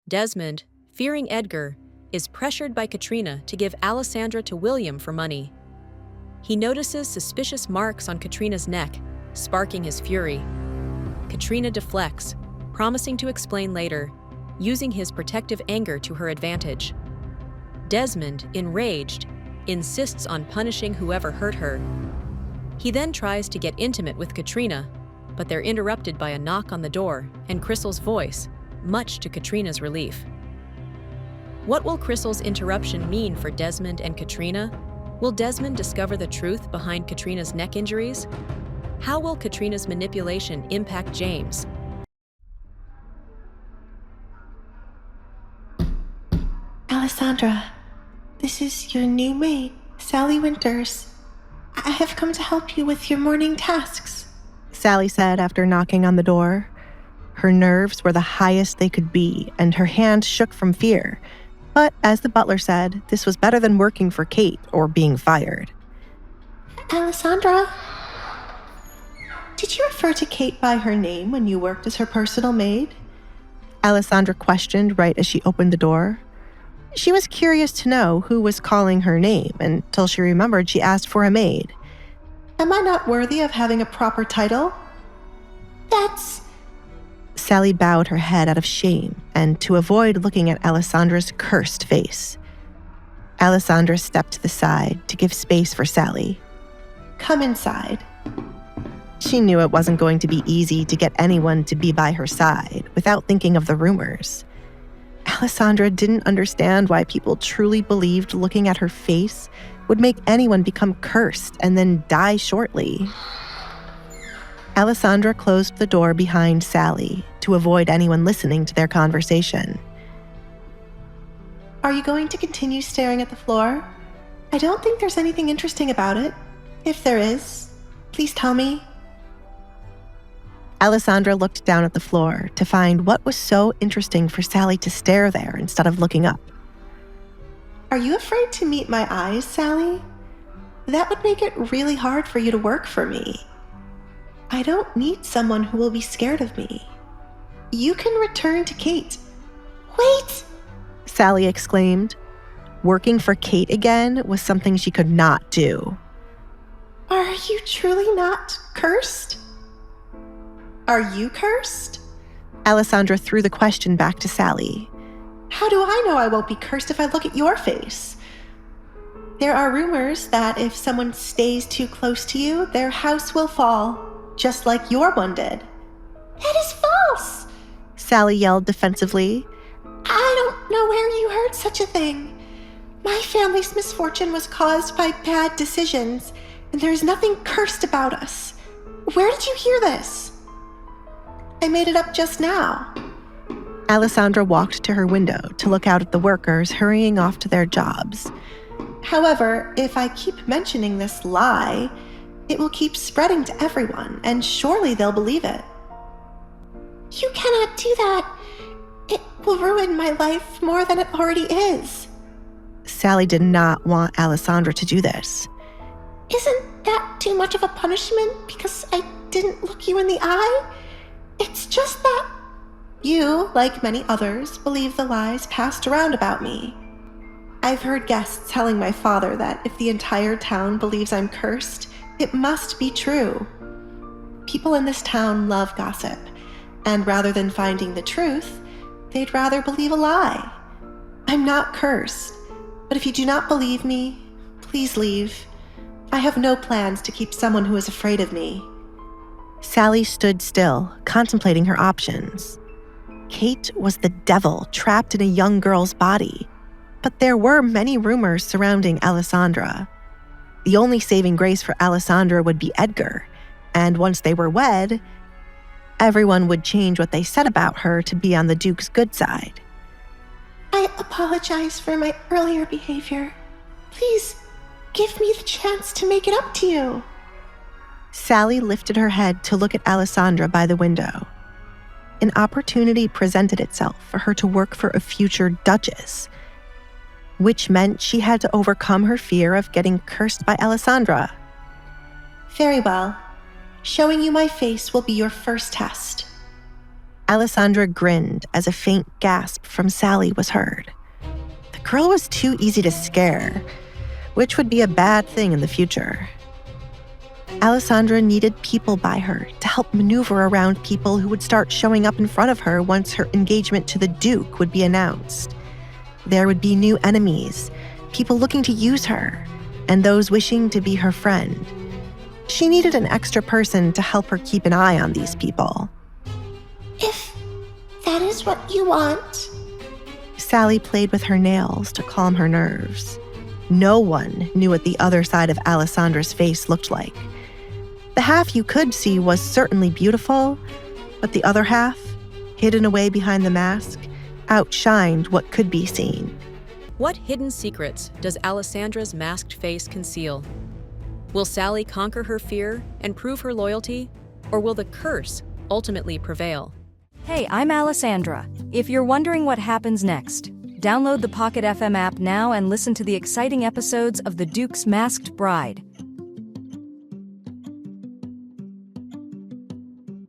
Desmond, fearing Edgar, is pressured by Katrina to give Alessandra to William for money. He notices suspicious marks on Katrina's neck, sparking his fury. Katrina deflects, promising to explain later, using his protective anger to her advantage. Desmond, enraged, insists on punishing whoever hurt her. He then tries to get intimate with Katrina, but they're interrupted by a knock on the door and Crystal's voice, much to Katrina's relief. What will Crystal's interruption mean for Desmond and Katrina? Will Desmond discover the truth behind Katrina's neck injuries? How will Katrina's manipulation impact James? Alessandra, this is your new maid, Sally Winters. I have come to help you with your morning tasks, Sally said after knocking on the door. Her nerves were the highest they could be, and her hand shook from fear. But as the butler said, this was better than working for Kate or being fired. Alessandra, did you refer to Kate by her name when you worked as her personal maid? Alessandra questioned right as she opened the door. She was curious to know who was calling her name until she remembered she asked for a maid. Am I not worthy of having a proper title? That's... Sally bowed her head out of shame and to avoid looking at Alessandra's cursed face. Alessandra stepped to the side to give space for Sally. Come inside. She knew it wasn't going to be easy to get anyone to be by her side without thinking of the rumors. Alessandra didn't understand why people truly believed looking at her face would make anyone become cursed and then die shortly. Alessandra closed the door behind Sally to avoid anyone listening to their conversation. Are you going to continue staring at the floor? I don't think there's anything interesting about it. If there is, please tell me. Alessandra looked down at the floor to find what was so interesting for Sally to stare there instead of looking up. Are you afraid to meet my eyes, Sally? That would make it really hard for you to work for me. I don't need someone who will be scared of me. You can return to Kate. Wait! Sally exclaimed. Working for Kate again was something she could not do. Are you truly not cursed? Are you cursed? Alessandra threw the question back to Sally. How do I know I won't be cursed if I look at your face? There are rumors that if someone stays too close to you, their house will fall, just like your one did. That is false, Sally yelled defensively. I don't know where you heard such a thing. My family's misfortune was caused by bad decisions, and there's nothing cursed about us. Where did you hear this? I made it up just now. Alessandra walked to her window to look out at the workers hurrying off to their jobs. However, if I keep mentioning this lie, it will keep spreading to everyone, and surely they'll believe it. You cannot do that. It will ruin my life more than it already is. Sally did not want Alessandra to do this. Isn't that too much of a punishment because I didn't look you in the eye? It's just that you, like many others, believe the lies passed around about me. I've heard guests telling my father that if the entire town believes I'm cursed, it must be true. People in this town love gossip, and rather than finding the truth, they'd rather believe a lie. I'm not cursed, but if you do not believe me, please leave. I have no plans to keep someone who is afraid of me. Sally stood still, contemplating her options. Kate was the devil trapped in a young girl's body, but there were many rumors surrounding Alessandra. The only saving grace for Alessandra would be Edgar, and once they were wed, everyone would change what they said about her to be on the Duke's good side. I apologize for my earlier behavior. Please, give me the chance to make it up to you. Sally lifted her head to look at Alessandra by the window. An opportunity presented itself for her to work for a future Duchess, which meant she had to overcome her fear of getting cursed by Alessandra. Very well. Showing you my face will be your first test. Alessandra grinned as a faint gasp from Sally was heard. The girl was too easy to scare, which would be a bad thing in the future. Alessandra needed people by her to help maneuver around people who would start showing up in front of her once her engagement to the Duke would be announced. There would be new enemies, people looking to use her, and those wishing to be her friend. She needed an extra person to help her keep an eye on these people. If that is what you want. Sally played with her nails to calm her nerves. No one knew what the other side of Alessandra's face looked like. The half you could see was certainly beautiful, but the other half, hidden away behind the mask, outshined what could be seen. What hidden secrets does Alessandra's masked face conceal? Will Sally conquer her fear and prove her loyalty, or will the curse ultimately prevail? Hey, I'm Alessandra. If you're wondering what happens next, download the Pocket FM app now and listen to the exciting episodes of The Duke's Masked Bride.